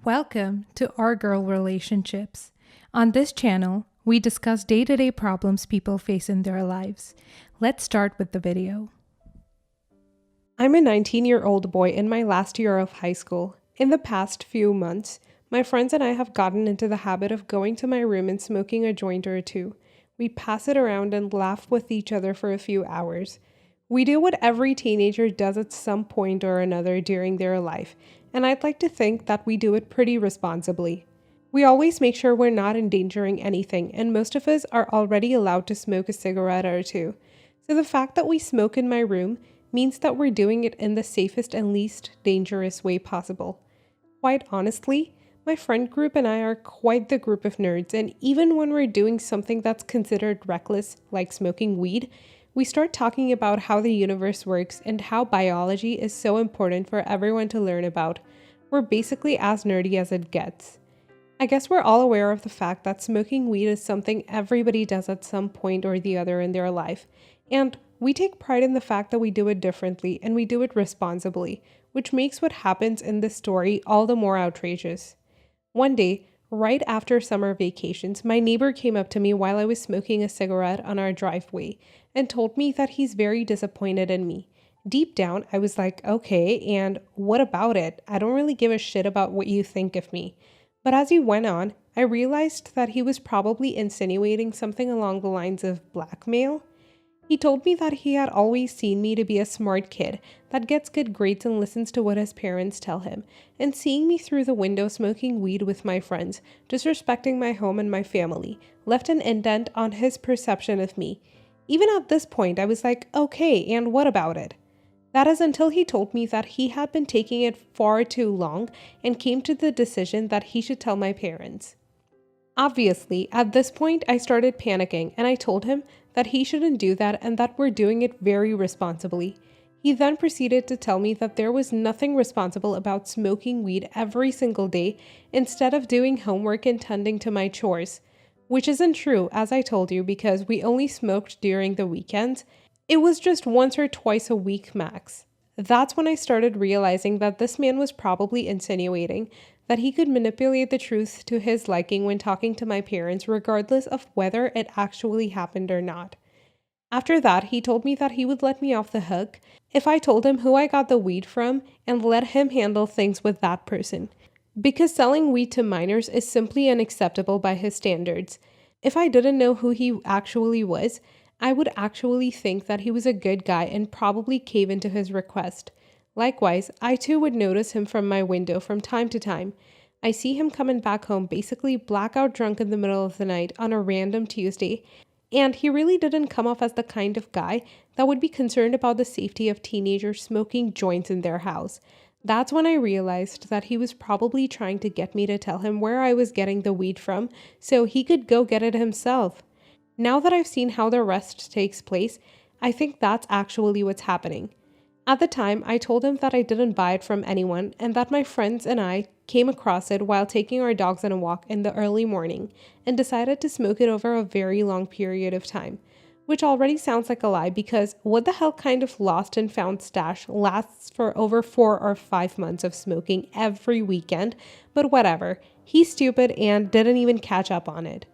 Welcome to Our Girl Relationships. On this channel, we discuss day-to-day problems people face in their lives. Let's start with the video. I'm a 19-year-old boy in my last year of high school. In the past few months, my friends and I have gotten into the habit of going to my room and smoking a joint or two. We pass it around and laugh with each other for a few hours. We do what every teenager does at some point or another during their life, and I'd like to think that we do it pretty responsibly. We always make sure we're not endangering anything, and most of us are already allowed to smoke a cigarette or two. So the fact that we smoke in my room means that we're doing it in the safest and least dangerous way possible. Quite honestly, my friend group and I are quite the group of nerds, and even when we're doing something that's considered reckless, like smoking weed, we start talking about how the universe works and how biology is so important for everyone to learn about. We're basically as nerdy as it gets. I guess we're all aware of the fact that smoking weed is something everybody does at some point or the other in their life, and we take pride in the fact that we do it differently and we do it responsibly, which makes what happens in this story all the more outrageous. One day, right after summer vacations, my neighbor came up to me while I was smoking a cigarette on our driveway and told me that he's very disappointed in me. Deep down, I was like, okay, and what about it? I don't really give a shit about what you think of me. But as he went on, I realized that he was probably insinuating something along the lines of blackmail. He told me that he had always seen me to be a smart kid that gets good grades and listens to what his parents tell him, and seeing me through the window smoking weed with my friends, disrespecting my home and my family, left an indent on his perception of me. Even at this point, I was like, okay, and what about it? That is until he told me that he had been taking it far too long and came to the decision that he should tell my parents. Obviously, at this point, I started panicking and I told him that he shouldn't do that and that we're doing it very responsibly. He then proceeded to tell me that there was nothing responsible about smoking weed every single day instead of doing homework and tending to my chores. Which isn't true, as I told you, because we only smoked during the weekends. It was just once or twice a week max. That's when I started realizing that this man was probably insinuating that he could manipulate the truth to his liking when talking to my parents, regardless of whether it actually happened or not. After that, he told me that he would let me off the hook if I told him who I got the weed from and let him handle things with that person, because selling weed to minors is simply unacceptable by his standards. If I didn't know who he actually was, I would actually think that he was a good guy and probably cave into his request. Likewise, I too would notice him from my window from time to time. I see him coming back home basically blackout drunk in the middle of the night on a random Tuesday, and he really didn't come off as the kind of guy that would be concerned about the safety of teenagers smoking joints in their house. That's when I realized that he was probably trying to get me to tell him where I was getting the weed from so he could go get it himself. Now that I've seen how the rest takes place, I think that's actually what's happening. At the time, I told him that I didn't buy it from anyone and that my friends and I came across it while taking our dogs on a walk in the early morning and decided to smoke it over a very long period of time, which already sounds like a lie because what the hell kind of lost and found stash lasts for over 4 or 5 months of smoking every weekend, but whatever, he's stupid and didn't even catch up on it.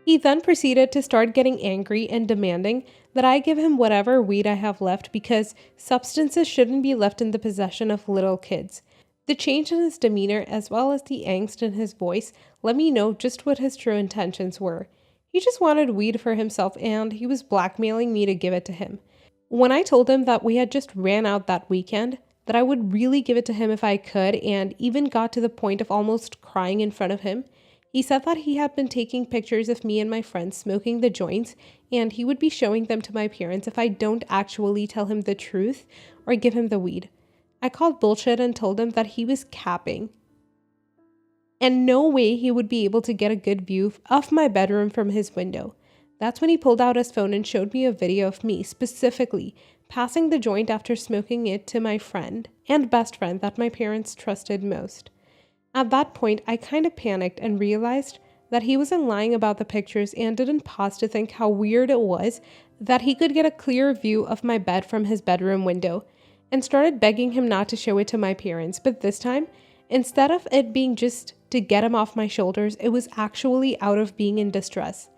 He then proceeded to start getting angry and demanding that I give him whatever weed I have left because substances shouldn't be left in the possession of little kids. The change in his demeanor as well as the angst in his voice let me know just what his true intentions were. He just wanted weed for himself and he was blackmailing me to give it to him. When I told him that we had just ran out that weekend, that I would really give it to him if I could, and even got to the point of almost crying in front of him, he said that he had been taking pictures of me and my friends smoking the joints and he would be showing them to my parents if I don't actually tell him the truth or give him the weed. I called bullshit and told him that he was capping. And no way he would be able to get a good view of my bedroom from his window. That's when he pulled out his phone and showed me a video of me specifically passing the joint after smoking it to my friend and best friend that my parents trusted most. At that point, I kind of panicked and realized that he wasn't lying about the pictures and didn't pause to think how weird it was that he could get a clear view of my bed from his bedroom window, and started begging him not to show it to my parents, but this time, Instead of it being just to get him off my shoulders, it was actually out of being in distress.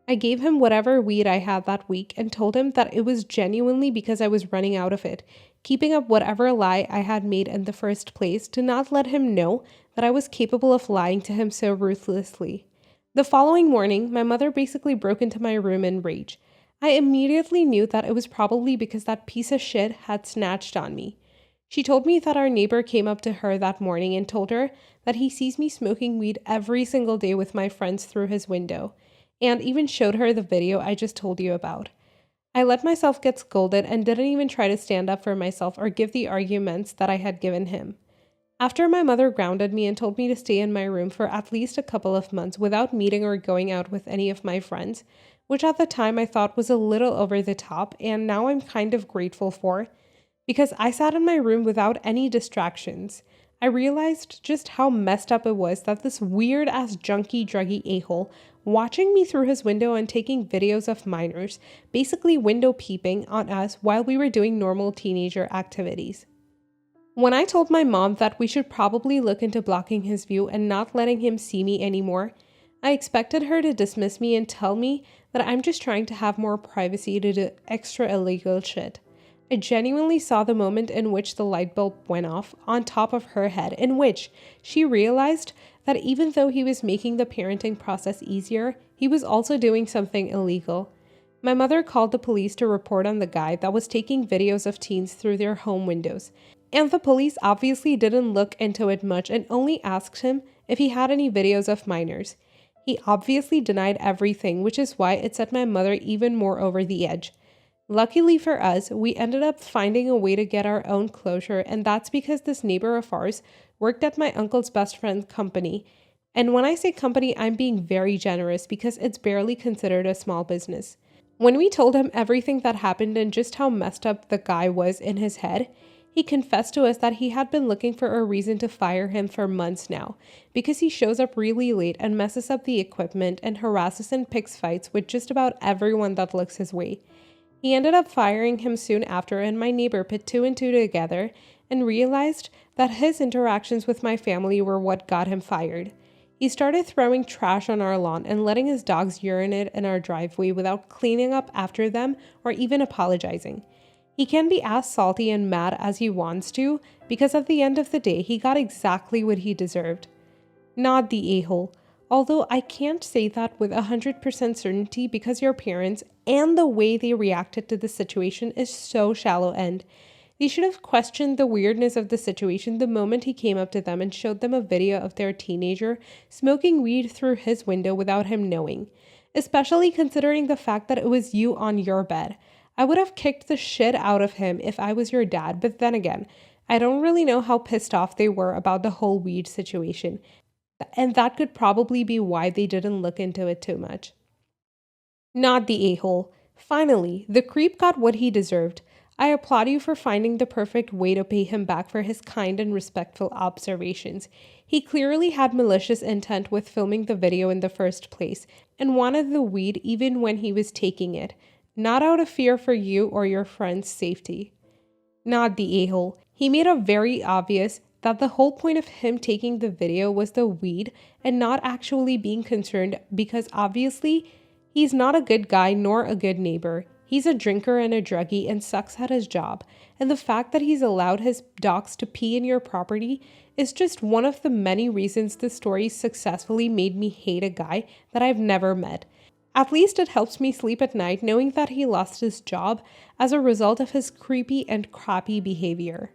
I gave him whatever weed I had that week and told him that it was genuinely because I was running out of it, keeping up whatever lie I had made in the first place to not let him know that I was capable of lying to him so ruthlessly. The following morning, my mother basically broke into my room in rage. I immediately knew that it was probably because that piece of shit had snatched on me. She told me that our neighbor came up to her that morning and told her that he sees me smoking weed every single day with my friends through his window, and even showed her the video I just told you about. I let myself get scolded and didn't even try to stand up for myself or give the arguments that I had given him. After my mother grounded me and told me to stay in my room for at least a couple of months without meeting or going out with any of my friends, which at the time I thought was a little over the top and now I'm kind of grateful for, because I sat in my room without any distractions, I realized just how messed up it was that this weird ass junkie druggy a-hole watching me through his window and taking videos of minors, basically window peeping on us while we were doing normal teenager activities. When I told my mom that we should probably look into blocking his view and not letting him see me anymore, I expected her to dismiss me and tell me that I'm just trying to have more privacy to do extra illegal shit. I genuinely saw the moment in which the light bulb went off on top of her head, in which she realized that even though he was making the parenting process easier, he was also doing something illegal. My mother called the police to report on the guy that was taking videos of teens through their home windows, and the police obviously didn't look into it much and only asked him if he had any videos of minors. He obviously denied everything, which is why it set my mother even more over the edge. Luckily for us, we ended up finding a way to get our own closure, and that's because this neighbor of ours worked at my uncle's best friend's company. And when I say company, I'm being very generous because it's barely considered a small business. When we told him everything that happened and just how messed up the guy was in his head, he confessed to us that he had been looking for a reason to fire him for months now, because he shows up really late and messes up the equipment and harasses in Pics fights with just about everyone that looks his way. He ended up firing him soon after, and my neighbor put two and two together and realized that his interactions with my family were what got him fired. He started throwing trash on our lawn and letting his dogs urinate in our driveway without cleaning up after them or even apologizing. He can be as salty and mad as he wants to, because at the end of the day, he got exactly what he deserved. Not the a-hole. Although I can't say that with 100% certainty because your parents and the way they reacted to the situation is so shallow end. They should have questioned the weirdness of the situation the moment he came up to them and showed them a video of their teenager smoking weed through his window without him knowing, especially considering the fact that it was you on your bed. I would have kicked the shit out of him if I was your dad, but then again, I don't really know how pissed off they were about the whole weed situation. And that could probably be why they didn't look into it too much. Not the a-hole. Finally, the creep got what he deserved. I applaud you for finding the perfect way to pay him back for his kind and respectful observations. He clearly had malicious intent with filming the video in the first place and wanted the weed even when he was taking it, not out of fear for you or your friend's safety. Not the a-hole. He made it very obvious that the whole point of him taking the video was the weed and not actually being concerned because obviously he's not a good guy nor a good neighbor. He's a drinker and a druggie and sucks at his job. And the fact that he's allowed his dogs to pee in your property is just one of the many reasons this story successfully made me hate a guy that I've never met. At least it helps me sleep at night knowing that he lost his job as a result of his creepy and crappy behavior.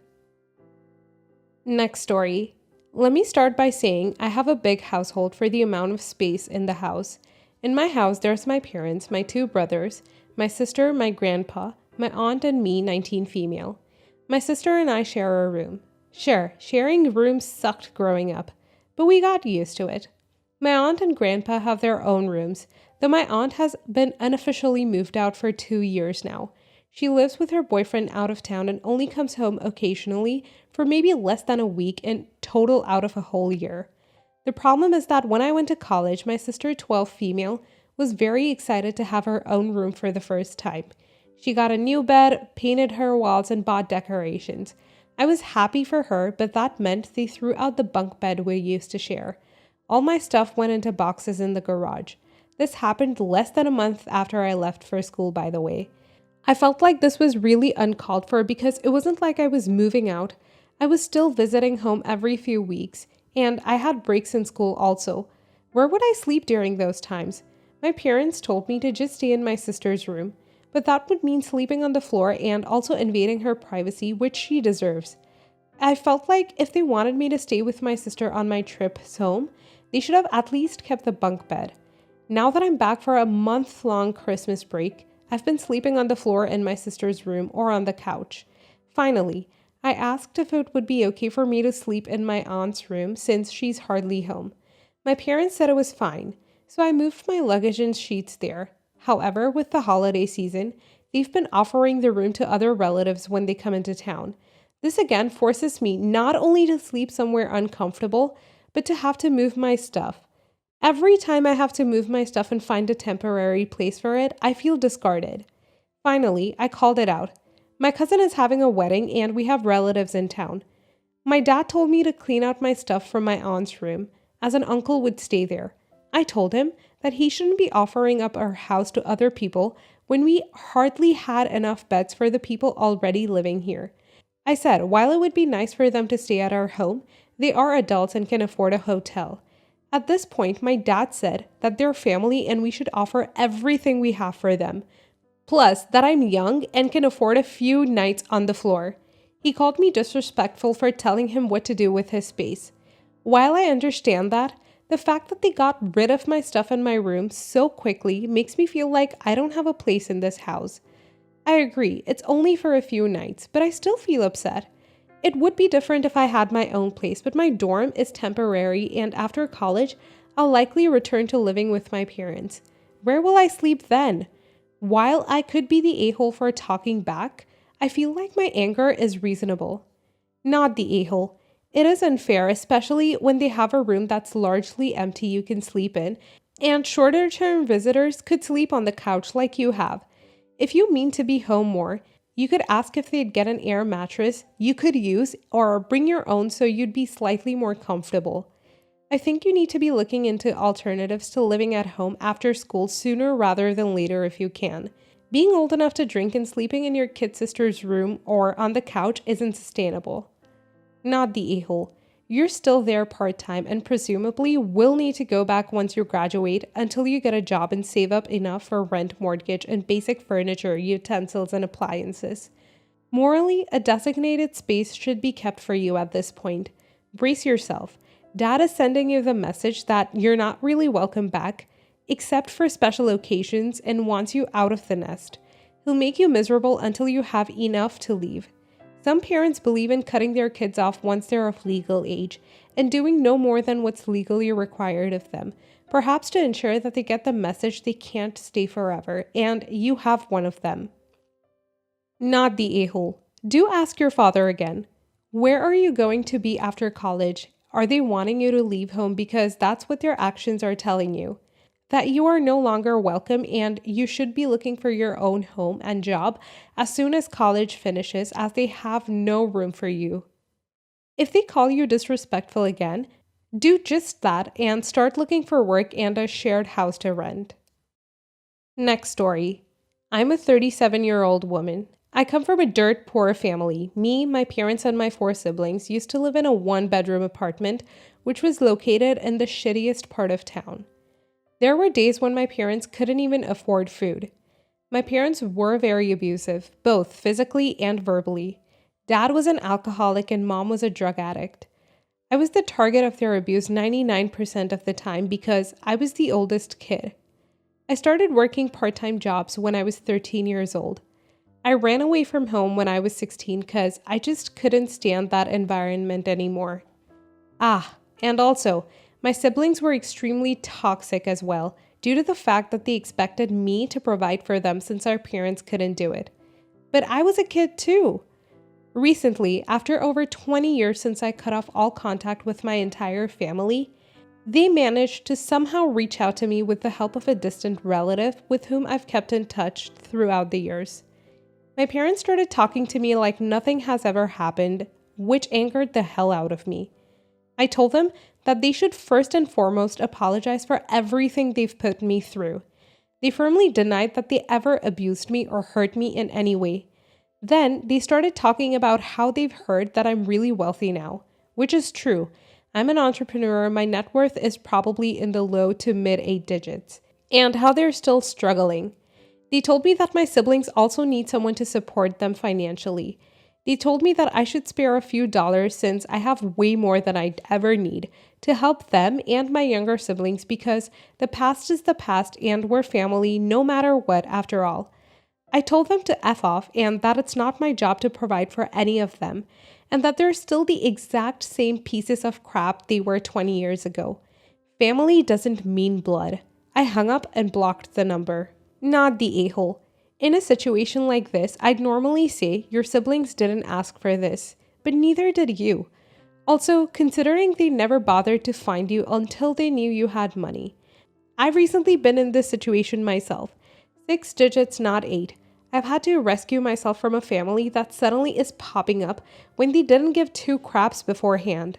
Next story. Let me start by saying I have a big household for the amount of space in the house. In my house, there's my parents, my two brothers, my sister, my grandpa, my aunt, and me, 19 female. My sister and I share a room. Sure, sharing rooms sucked growing up, but we got used to it. My aunt and grandpa have their own rooms, though my aunt has been unofficially moved out for 2 years now. She lives with her boyfriend out of town and only comes home occasionally for maybe less than a week in total out of a whole year. The problem is that when I went to college, my sister, 12 female, was very excited to have her own room for the first time. She got a new bed, painted her walls, and bought decorations. I was happy for her, but that meant they threw out the bunk bed we used to share. All my stuff went into boxes in the garage. This happened less than a month after I left for school, by the way. I felt like this was really uncalled for because it wasn't like I was moving out. I was still visiting home every few weeks, and I had breaks in school also. Where would I sleep during those times? My parents told me to just stay in my sister's room, but that would mean sleeping on the floor and also invading her privacy, which she deserves. I felt like if they wanted me to stay with my sister on my trips home, they should have at least kept the bunk bed. Now that I'm back for a month-long Christmas break, I've been sleeping on the floor in my sister's room or on the couch. Finally, I asked if it would be okay for me to sleep in my aunt's room since she's hardly home. My parents said it was fine, so I moved my luggage and sheets there. However, with the holiday season, they've been offering the room to other relatives when they come into town. This again forces me not only to sleep somewhere uncomfortable, but to have to move my stuff. Every time I have to move my stuff and find a temporary place for it, I feel discarded. Finally, I called it out. My cousin is having a wedding and we have relatives in town. My dad told me to clean out my stuff from my aunt's room, as an uncle would stay there. I told him that he shouldn't be offering up our house to other people when we hardly had enough beds for the people already living here. I said, while it would be nice for them to stay at our home, they are adults and can afford a hotel. At this point, my dad said that they're family and we should offer everything we have for them. Plus, that I'm young and can afford a few nights on the floor. He called me disrespectful for telling him what to do with his space. While I understand that, the fact that they got rid of my stuff in my room so quickly makes me feel like I don't have a place in this house. I agree, it's only for a few nights, but I still feel upset. It would be different if I had my own place, but my dorm is temporary and after college, I'll likely return to living with my parents. Where will I sleep then? While I could be the a-hole for talking back, I feel like my anger is reasonable. Not the a-hole. It is unfair, especially when they have a room that's largely empty you can sleep in, and shorter-term visitors could sleep on the couch like you have. If you mean to be home more, you could ask if they'd get an air mattress you could use or bring your own so you'd be slightly more comfortable. I think you need to be looking into alternatives to living at home after school sooner rather than later if you can. Being old enough to drink and sleeping in your kid sister's room or on the couch isn't sustainable. Not the a-hole. You're still there part-time and presumably will need to go back once you graduate until you get a job and save up enough for rent, mortgage, and basic furniture, utensils, and appliances. Morally, a designated space should be kept for you at this point. Brace yourself. Dad is sending you the message that you're not really welcome back, except for special occasions, and wants you out of the nest. He'll make you miserable until you have enough to leave. Some parents believe in cutting their kids off once they're of legal age and doing no more than what's legally required of them, perhaps to ensure that they get the message they can't stay forever, and you have one of them. Not the a-hole. Do ask your father again. Where are you going to be after college? Are they wanting you to leave home because that's what their actions are telling you? That you are no longer welcome and you should be looking for your own home and job as soon as college finishes, as they have no room for you. If they call you disrespectful again, do just that and start looking for work and a shared house to rent. Next story. I'm a 37-year-old woman. I come from a dirt poor family. Me, my parents, and my 4 siblings used to live in a 1-bedroom apartment, which was located in the shittiest part of town. There were days when my parents couldn't even afford food. My parents were very abusive, both physically and verbally. Dad was an alcoholic and mom was a drug addict. I was the target of their abuse 99% of the time because I was the oldest kid. I started working part-time jobs when I was 13 years old. I ran away from home when I was 16 because I just couldn't stand that environment anymore. And also, my siblings were extremely toxic as well, due to the fact that they expected me to provide for them since our parents couldn't do it. But I was a kid too. Recently, after over 20 years since I cut off all contact with my entire family, they managed to somehow reach out to me with the help of a distant relative with whom I've kept in touch throughout the years. My parents started talking to me like nothing has ever happened, which angered the hell out of me. I told them that they should first and foremost apologize for everything they've put me through. They firmly denied that they ever abused me or hurt me in any way. Then they started talking about how they've heard that I'm really wealthy now, which is true. I'm an entrepreneur, my net worth is probably in the low to mid 8 digits, and how they're still struggling. They told me that my siblings also need someone to support them financially. They told me that I should spare a few dollars since I have way more than I'd ever need to help them and my younger siblings because the past is the past and we're family no matter what after all. I told them to F off and that it's not my job to provide for any of them and that they're still the exact same pieces of crap they were 20 years ago. Family doesn't mean blood. I hung up and blocked the number. Not the a-hole. In a situation like this, I'd normally say your siblings didn't ask for this, but neither did you. Also, considering they never bothered to find you until they knew you had money. I've recently been in this situation myself. 6 digits, not 8. I've had to rescue myself from a family that suddenly is popping up when they didn't give 2 craps beforehand.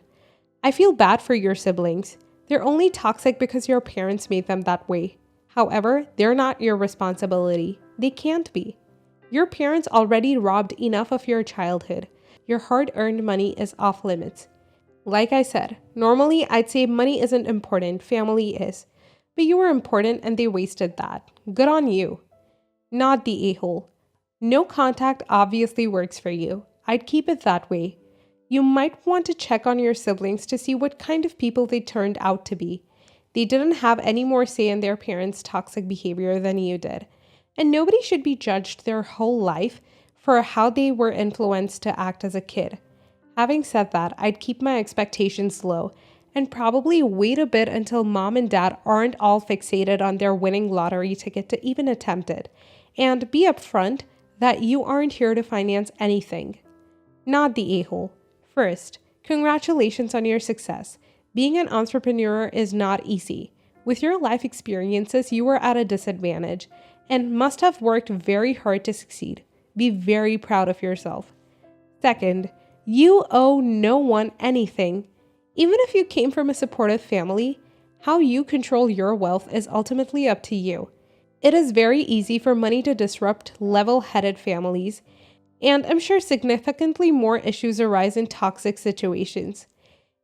I feel bad for your siblings. They're only toxic because your parents made them that way. However, they're not your responsibility. They can't be. Your parents already robbed enough of your childhood. Your hard-earned money is off limits. Like I said, normally I'd say money isn't important, family is. But you were important and they wasted that. Good on you. Not the a-hole. No contact obviously works for you. I'd keep it that way. You might want to check on your siblings to see what kind of people they turned out to be. They didn't have any more say in their parents' toxic behavior than you did. And nobody should be judged their whole life for how they were influenced to act as a kid. Having said that, I'd keep my expectations low and probably wait a bit until mom and dad aren't all fixated on their winning lottery ticket to even attempt it, and be upfront that you aren't here to finance anything. Not the a-hole. First, congratulations on your success. Being an entrepreneur is not easy. With your life experiences, you were at a disadvantage and must have worked very hard to succeed. Be very proud of yourself. Second, you owe no one anything. Even if you came from a supportive family, how you control your wealth is ultimately up to you. It is very easy for money to disrupt level-headed families, and I'm sure significantly more issues arise in toxic situations.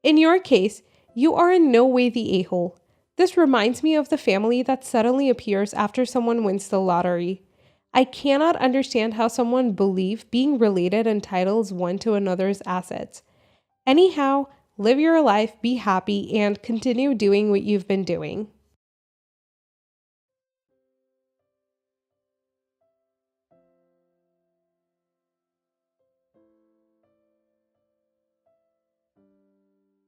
In your case, you are in no way the a-hole. This reminds me of the family that suddenly appears after someone wins the lottery. I cannot understand how someone believes being related entitles one to another's assets. Anyhow, live your life, be happy, and continue doing what you've been doing.